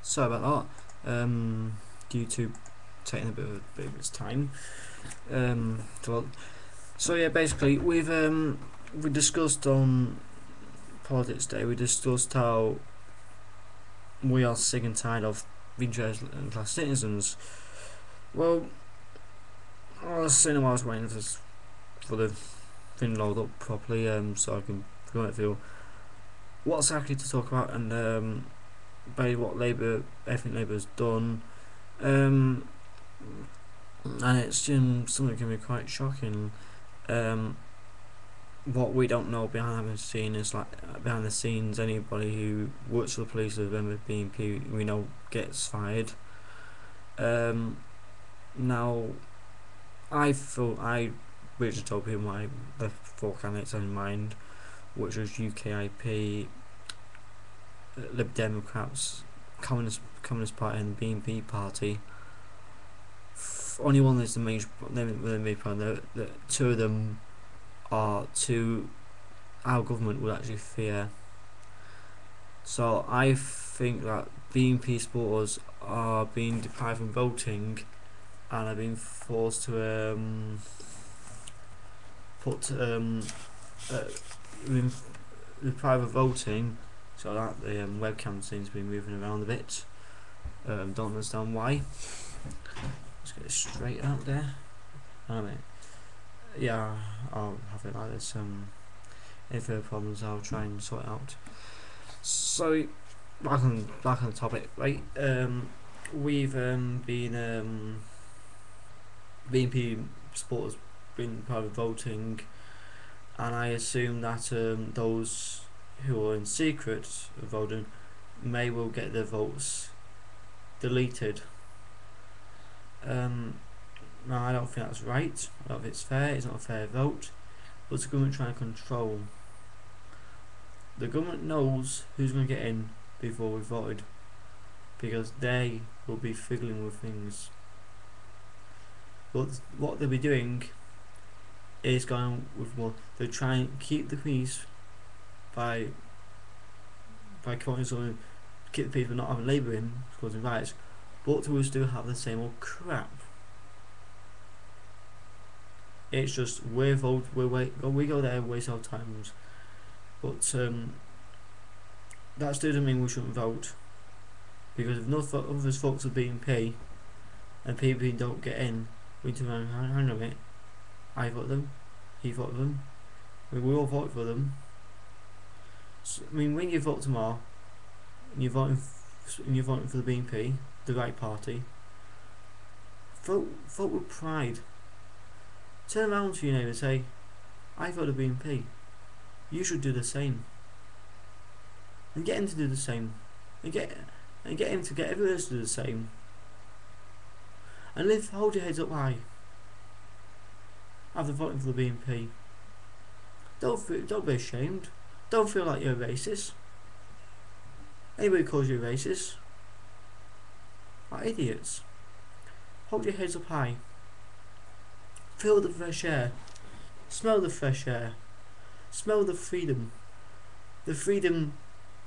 Sorry about that. Due to taking a bit of its time. So yeah, basically we discussed on Politics Day. We discussed how we are sick and tired of being treated as class citizens. Well, I was saying I was waiting for the thing to load up properly, so I can feel what's actually to talk about and by what everything Labour's done. And it's something that can be quite shocking. What we don't know behind the scenes is behind the scenes, anybody who works for the police or a member of BNP we know gets fired. Now, I originally told people the four candidates in mind, which was UKIP, Lib Democrats, Communist Party, and the BNP Party. Only one is the main problem. That two of them are two our government would actually fear. So I think that BNP supporters are being deprived from voting and are being forced to deprived of voting, so that the webcam seems to be moving around a bit. Don't understand why. Let's get it straight out there. Yeah, I'll have it like this. If there are problems, I'll try and sort it out. So, back on the topic, right? We've been BNP supporters been private voting, and I assume that those who are in secret voting may well get their votes deleted. Now, I don't think that's right. I don't think it's fair. It's not a fair vote. But the government trying to control. The government knows who's going to get in before we voted, because they will be fiddling with things. But what they'll be doing is going with more. They're trying to keep the peace by quoting something, keep the peace by not having Labour in, causing riots. But we still have the same old crap. It's just we go there, waste our times. But that still doesn't mean we shouldn't vote, because if enough of us folks are BNP and people don't get in, we need to hang on a minute. I vote them, he voted them, we all vote for them. So, I mean, when you vote tomorrow and you're voting for the BNP, the right party, vote with pride. Turn around to your neighbour and say, I voted BNP. You should do the same. And get him to do the same. And get him to get everyone else to do the same. And hold your heads up high. After voting for the BNP. Don't be ashamed. Don't feel like you're a racist. Anybody calls you a racist are idiots. Hold your heads up high. Feel the fresh air. Smell the fresh air. Smell the freedom. The freedom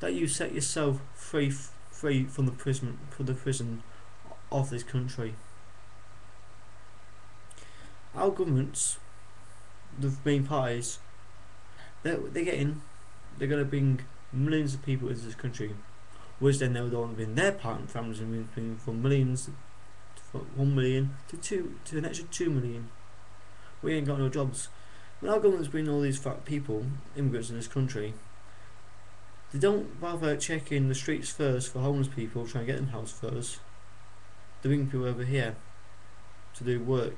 that you set yourself free from the prison of this country. Our governments, the main parties, they're going to bring millions of people into this country, which then they would want to bring their families and bring from millions, from 1 million to an extra 2 million. We ain't got no jobs. When our government's bringing all these fat people, immigrants in this country, they don't bother checking the streets first for homeless people, trying to get them housed first. They bring people over here to do work,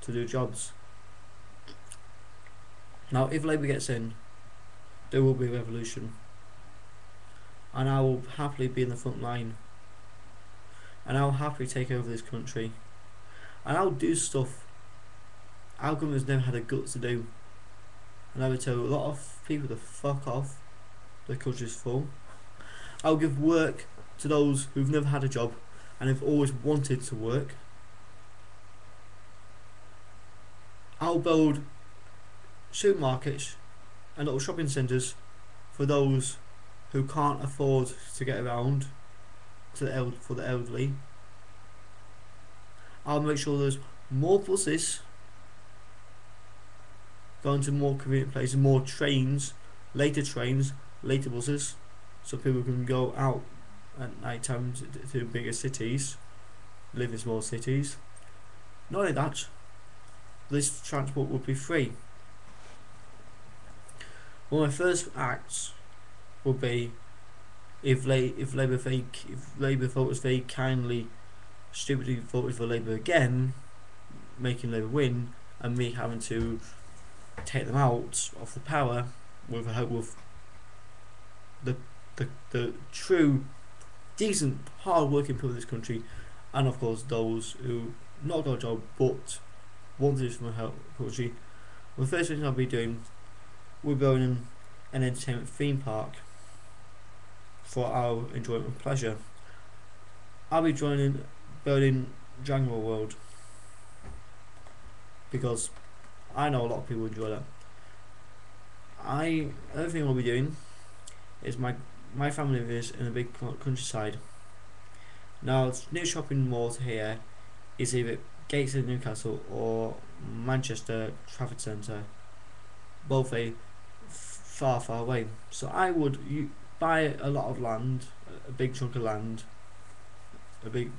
to do jobs. Now, if Labour gets in, there will be a revolution. And I will happily be in the front line. And I'll happily take over this country. And I'll do stuff our government's never had the guts to do. And I would tell a lot of people to fuck off. The country's full. I'll give work to those who've never had a job and have always wanted to work. I'll build supermarkets and little shopping centres for those who can't afford to get around. for the elderly. I'll make sure there's more buses going to more convenient places, more trains, later buses, so people can go out at night time to bigger cities, live in small cities. Not only that, this transport would be free. One of my first acts would be if Labour voters very kindly, stupidly voted for Labour again, making Labour win, and me having to take them out of the power with the true, decent, hard-working people in this country, and of course those who not got a job but want to do something for the country. The first thing I'll be doing, we're building an entertainment theme park for our enjoyment and pleasure. I'll be building Dragon Ball World because I know a lot of people enjoy that. Another thing I'll be doing is my family lives in a big countryside. Now, new shopping mall here is either Gateshead, Newcastle, or Manchester Trafford Centre. Both far away. So I would buy a lot of land, a big chunk of land, a big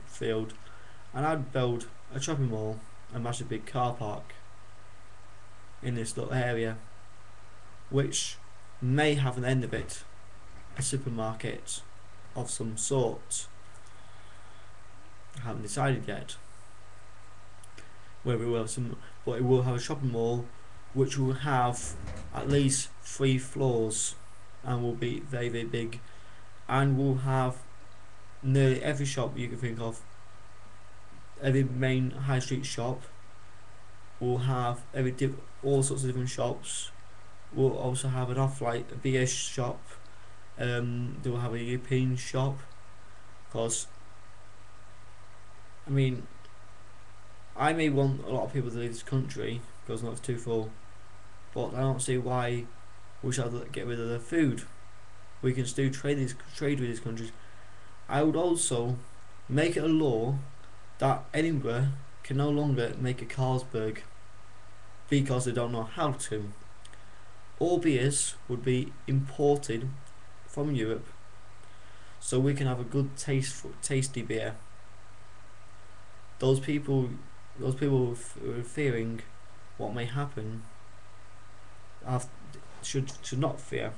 field, and I'd build a shopping mall, a massive big car park in this little area, which may have an end of it, a supermarket of some sort. I haven't decided yet whether it will have some, but it will have a shopping mall which will have at least 3 floors and will be very big, and will have nearly every shop you can think of. Every main high street shop will have all sorts of different shops. We'll also have an off-light, a beer shop. They will have a European shop, because I mean, I may want a lot of people to leave this country because it's too full, but I don't see why we should get rid of the food. We can still trade with these countries. I would also make it a law that Edinburgh can no longer make a Carlsberg because they don't know how to. All beers would be imported from Europe, so we can have a good tasty beer. Those people who are fearing what may happen should not fear,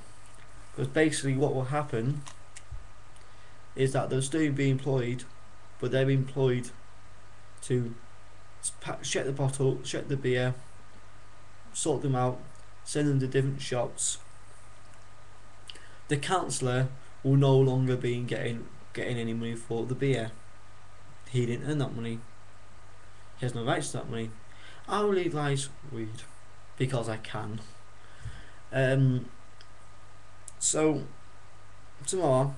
because basically what will happen is that they'll still be employed, but they're employed to check the bottle, check the beer, sort them out, send them to different shops. The councillor will no longer be getting any money for the beer. He didn't earn that money. He has no rights to that money. I will legalise weed because I can. So tomorrow,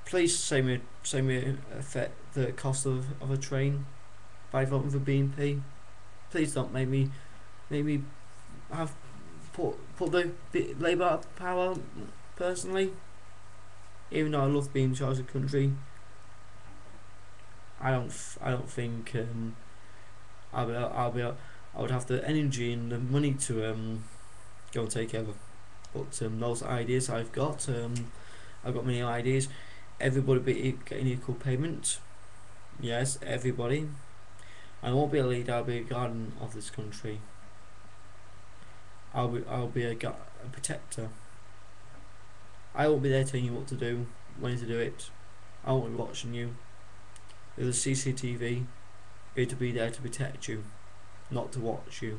please save me affect the cost of a train by voting for BNP. Please don't make me have put the Labour out of power personally. Even though I love being in charge of the country, I don't think I would have the energy and the money to go and take over. But those ideas I've got many ideas. Everybody be getting equal payment. Yes, everybody. I won't be a leader. I'll be a guardian of this country. I'll be a protector. I won't be there telling you what to do, when to do it. I won't be watching you. There's a CCTV. It'll be there to protect you, not to watch you.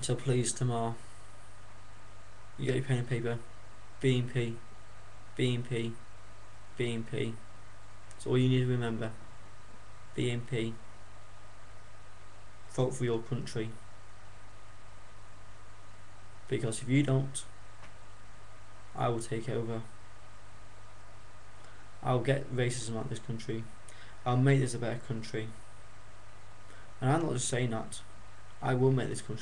So please, tomorrow, you get your pen and paper. BNP, BNP, BNP. That's all you need to remember. BNP. Vote for your country. Because if you don't, I will take over. I'll get racism out of this country. I'll make this a better country. And I'm not just saying that. I will make this country